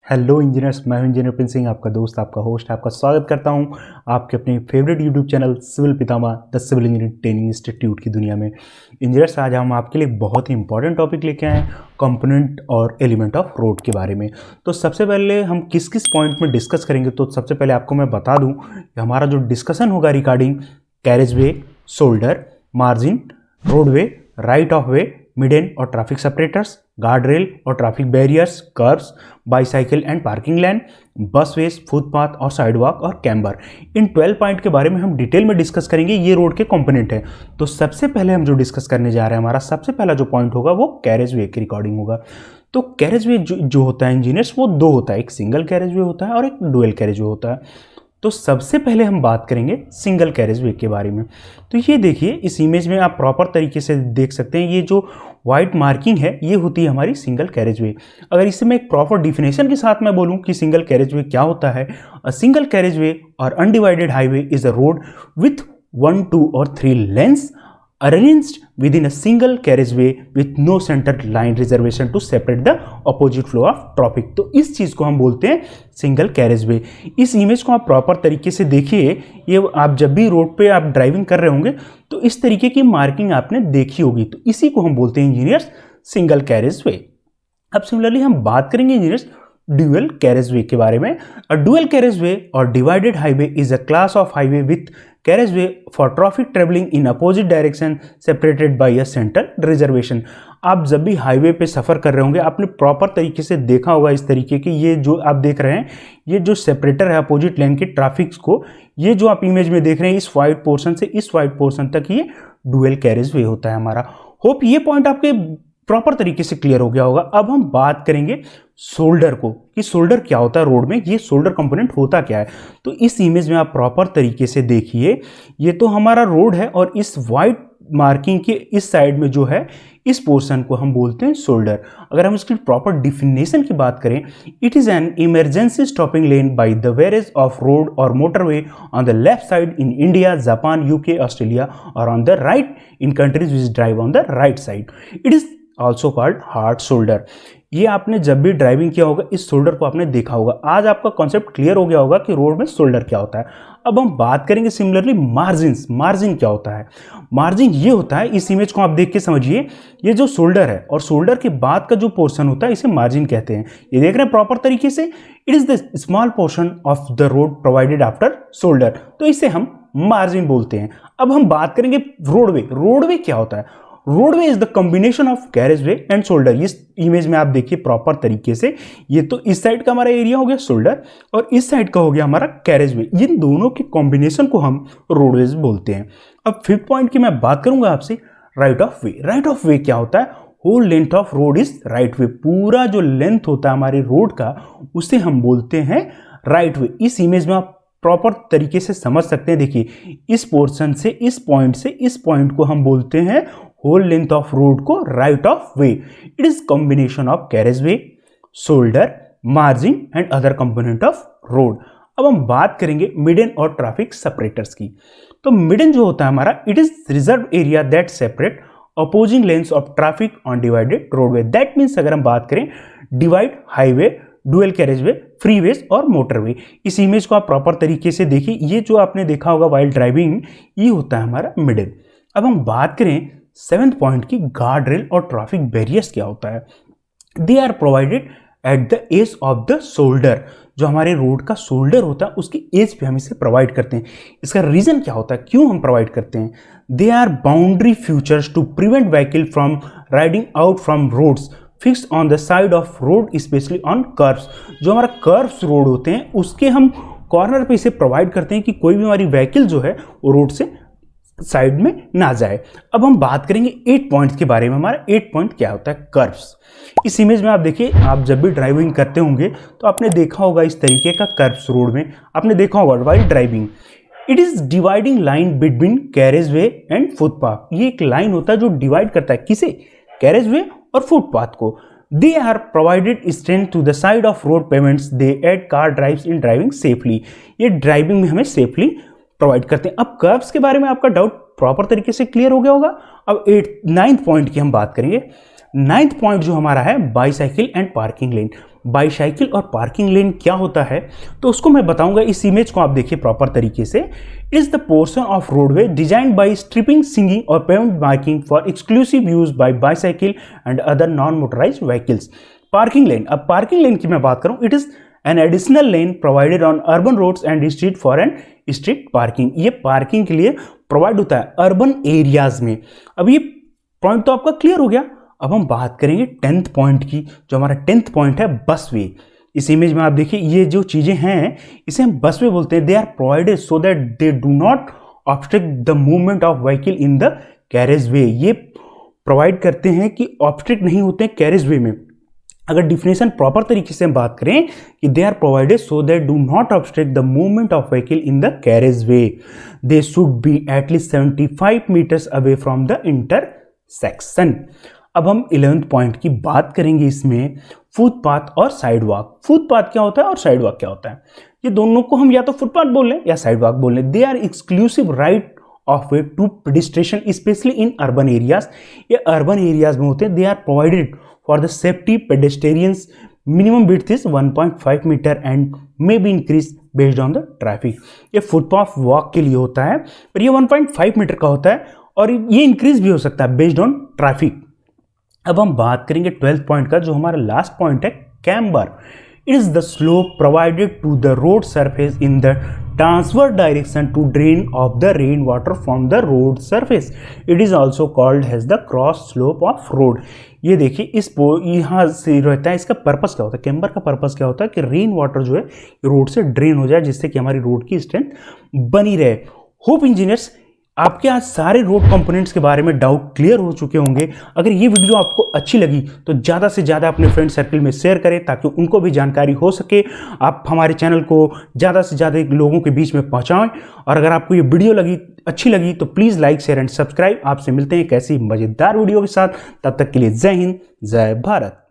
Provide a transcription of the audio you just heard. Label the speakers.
Speaker 1: Hello engineers, मैं हूं engineer pin Singh, आपका दोस्त, आपका होस्ट, आपका स्वागत करता हूं आपके अपने favourite YouTube channel civil Pitamah the civil engineering training institute की दुनिया में। इंजीनियर्स, आज हम आपके लिए बहुत ही इंपॉर्टेंट टॉपिक लेके आए हैं, कंपोनेंट और एलिमेंट ऑफ रोड के बारे में। तो सबसे पहले हम किस किस पॉइंट में डिस्कस करेंगे, तो सबसे पहले आपको मैं बता दूँ कि हमारा जो डिस्कशन होगा regarding carriage way, shoulder, margin, roadway, right of way, median और ट्रैफिक सेपरेटर्स, गार्ड रेल और traffic barriers, curves, bicycle and parking lane, bus ways, footpath और साइडवॉक और कैम्बर, इन 12 पॉइंट के बारे में हम डिटेल में डिस्कस करेंगे। ये रोड के कंपोनेंट है। तो सबसे पहले हम जो डिस्कस करने जा रहे हैं, हमारा सबसे पहला जो पॉइंट होगा वो कैरेज वे की रिकॉर्डिंग होगा। तो कैरेज वे जो होता है इंजीनियर्स, वो दो होता है, एक सिंगल कैरेज वे होता है और एक डुअल कैरेज वे होता है। तो सबसे पहले हम बात करेंगे सिंगल कैरेज वे के बारे में। तो ये देखिए, इस इमेज में आप प्रॉपर तरीके से देख सकते हैं, ये जो व्हाइट मार्किंग है ये होती है हमारी सिंगल कैरेज वे। अगर इसे मैं एक प्रॉपर डिफिनेशन के साथ मैं बोलूं कि सिंगल कैरेज वे क्या होता है, अ सिंगल कैरेज वे और undivided highway is a road with 1, 2 और 3 lens arranged within a single carriageway with no center line reservation to separate the opposite flow of traffic। तो इस चीज को हम बोलते हैं सिंगल कैरेजवे। इस इमेज को आप प्रॉपर तरीके से देखिए, ये आप जब भी रोड पे आप ड्राइविंग कर रहे होंगे तो इस तरीके की मार्किंग आपने देखी होगी। तो इसी को हम बोलते हैं इंजीनियर्स सिंगल कैरेजवे। अब सिमिलरली हम बात करेंगे इंजीनियर्स ड्यूअल कैरेजवे के बारे में। अ ड्यूअल कैरेजवे और divided highway is a class of highway with carriageway for traffic travelling in opposite direction separated by a central reservation. आप जब भी हाईवे पे सफ़र कर रहे होंगे, आपने प्रॉपर तरीके से देखा होगा इस तरीके के, ये जो आप देख रहे हैं, ये जो सेपरेटर है अपोजिट लेन के ट्रैफिक को, ये जो आप इमेज में देख रहे हैं, इस वाइट पोर्शन से इस वाइट पोर्शन तक ये ड्यूअल कैरेजवे होता है हमारा। होप ये पॉइंट आपके प्रॉपर तरीके से क्लियर हो गया होगा। अब हम बात करेंगे शोल्डर को, कि शोल्डर क्या होता है रोड में, ये शोल्डर कंपोनेंट होता क्या है। तो इस इमेज में आप प्रॉपर तरीके से देखिए, ये तो हमारा रोड है और इस वाइट मार्किंग के इस साइड में जो है, इस पोर्शन को हम बोलते हैं शोल्डर। अगर हम इसकी प्रॉपर डिफिनेशन की बात करें, it is an emergency stopping lane by the verge of road और motorway on the left side in India, Japan, UK, Australia और on the right in countries which drive on the right side. It is also called hard shoulder. ये आपने जब भी driving किया होगा, इस shoulder को आपने देखा होगा। आज आपका कॉन्सेप्ट क्लियर हो गया होगा कि रोड में शोल्डर क्या होता है। अब हम बात करेंगे सिमिलरली मार्जिन्स। मार्जिन क्या होता है? मार्जिन ये होता है, इस इमेज को आप देख के समझिए, ये जो शोल्डर है और शोल्डर के बाद का जो पोर्शन होता है, इसे मार्जिन कहते हैं। ये देख रहे हैं प्रॉपर तरीके से, it is the small portion of the road provided after shoulder, तो इसे हम मार्जिन बोलते हैं। अब हम बात करेंगे रोडवे। रोडवे क्या होता है? Roadway is the combination of carriageway and shoulder. इस इमेज में आप देखिए प्रॉपर तरीके से, ये तो इस साइड का हमारा एरिया हो गया शोल्डर और इस साइड का हो गया हमारा कैरेजवे। इन दोनों के कॉम्बिनेशन को हम रोडवेज बोलते हैं। अब 5th पॉइंट की मैं बात करूंगा आपसे, right of way. Right of way क्या होता है? Whole length of road is right way. पूरा जो लेंथ होता है हमारे रोड का, उसे हम बोलते हैं राइट वे। इस इमेज में आप प्रॉपर तरीके से समझ सकते हैं। देखिए, इस पोर्शन से इस पॉइंट को हम बोलते हैं होल लेंथ ऑफ रोड को right of way. It is combination of carriage way, shoulder, margin and other component of road. अब हम बात करेंगे मिडन और ट्रैफिक सेपरेटर्स की। तो मिडन जो होता है हमारा, it is reserve area that separate opposing lens of traffic on divided roadway. That means अगर हम बात करें divide highway, dual carriageway, freeways और मोटरवे। इस इमेज को आप प्रॉपर तरीके से देखिए, ये जो आपने देखा होगा वाइल ड्राइविंग, ये होता है हमारा मिडन। अब हम बात करें 7th पॉइंट की, गार्ड रेल और ट्रैफिक बैरियर्स क्या होता है? They are provided at the edge of the shoulder. जो हमारे रोड का शोल्डर होता है उसकी एज पे हम इसे प्रोवाइड करते हैं। इसका रीजन क्या होता है, क्यों हम प्रोवाइड करते हैं? They are boundary features to prevent vehicle from riding out from roads fix on the side of road, specially on curves. जो हमारा कर्व्स रोड होते हैं उसके हम कॉर्नर पे इसे प्रोवाइड करते हैं कि कोई भी हमारी व्हीकल जो है वो रोड से साइड में ना जाए। अब हम बात करेंगे 8 पॉइंट्स के बारे में। हमारा 8 पॉइंट क्या होता है? कर्व्स। इस इमेज में आप देखिए, आप जब भी ड्राइविंग करते होंगे तो आपने देखा होगा इस तरीके का कर्व्स रोड में, आपने देखा होगा while driving. It is dividing line between carriageway and footpath. ये एक लाइन होता है जो डिवाइड करता है किसे? कैरेजवे और फुटपाथ को। They are provided strength to the side of road payments, they aid car drives in driving safely. ये ड्राइविंग में हमें सेफली प्रोवाइड करते हैं। अब कर्व्स के बारे में आपका डाउट प्रॉपर तरीके से क्लियर हो गया होगा। अब 9th पॉइंट की हम बात करेंगे। 9th पॉइंट जो हमारा है, bicycle and parking lane. Bicycle और पार्किंग लेन क्या होता है तो उसको मैं बताऊंगा। इस इमेज को आप देखिए प्रॉपर तरीके से। It is the portion of roadway designed by striping, signing और paved marking for exclusive use by bicycle and other non motorized vehicles. Parking lane, अब पार्किंग लेन की मैं बात करूं, it is an additional lane provided on urban roads and street for an street parking. ये parking के लिए provide होता है अर्बन एरियाज में। अब ये पॉइंट तो आपका क्लियर हो गया। अब हम बात करेंगे 10th पॉइंट की, जो हमारा 10th पॉइंट है बस वे। इस इमेज में आप देखिए ये जो चीजें हैं इसे हम बस वे बोलते हैं। They are provided so that they do not obstruct the movement of vehicle in the carriageway. ये प्रोवाइड करते हैं कि ऑब्स्ट्रक्ट नहीं होते हैं कैरेज वे में। अगर डिफिनेशन प्रॉपर तरीके से हम बात करें कि they are provided so that do not obstruct the movement of vehicle in the carriageway. They should be at least 75 metres away from the intersection. अब हम 11th पॉइंट की बात करेंगे इसमें, फुटपाथ और साइड वॉक। फुटपाथ क्या होता है और साइड वॉक क्या होता है, ये दोनों को हम या तो फुटपाथ बोल लें या साइड वॉक बोल लें। They are exclusive right of way to pedestrians specially in urban areas. ये अर्बन एरियाज में होते हैं। They are provided for the safety pedestrians. Minimum width is 1.5 metre and may be increase based on the traffic. ये footpath walk के लिए होता है और ये 1.5 मीटर का होता है और ये इंक्रीज भी हो सकता है बेस्ड ऑन ट्रैफिक। अब हम बात करेंगे 12th पॉइंट का, जो हमारा लास्ट पॉइंट है, camber. It is the slope provided to the road surface in the transfer direction to drain off the rain water from the road surface. It is also called as the cross slope of road. ये देखिए इस यहाँ से रहता है, इसका purpose क्या होता है, कैम्बर का पर्पस क्या होता है कि रेन वाटर जो है रोड से ड्रेन हो जाए, जिससे कि हमारी रोड की स्ट्रेंथ बनी रहे। होप इंजीनियर्स आपके आज सारे रोड कंपोनेंट्स के बारे में डाउट क्लियर हो चुके होंगे। अगर ये वीडियो आपको अच्छी लगी तो ज़्यादा से ज़्यादा अपने फ्रेंड सर्कल में शेयर करें ताकि उनको भी जानकारी हो सके। आप हमारे चैनल को ज़्यादा से ज़्यादा लोगों के बीच में पहुँचाएं। और अगर आपको ये वीडियो अच्छी लगी तो please like, share and subscribe. आपसे मिलते हैं एक ऐसी मज़ेदार वीडियो के साथ, तब तक के लिए जय हिंद, जय भारत।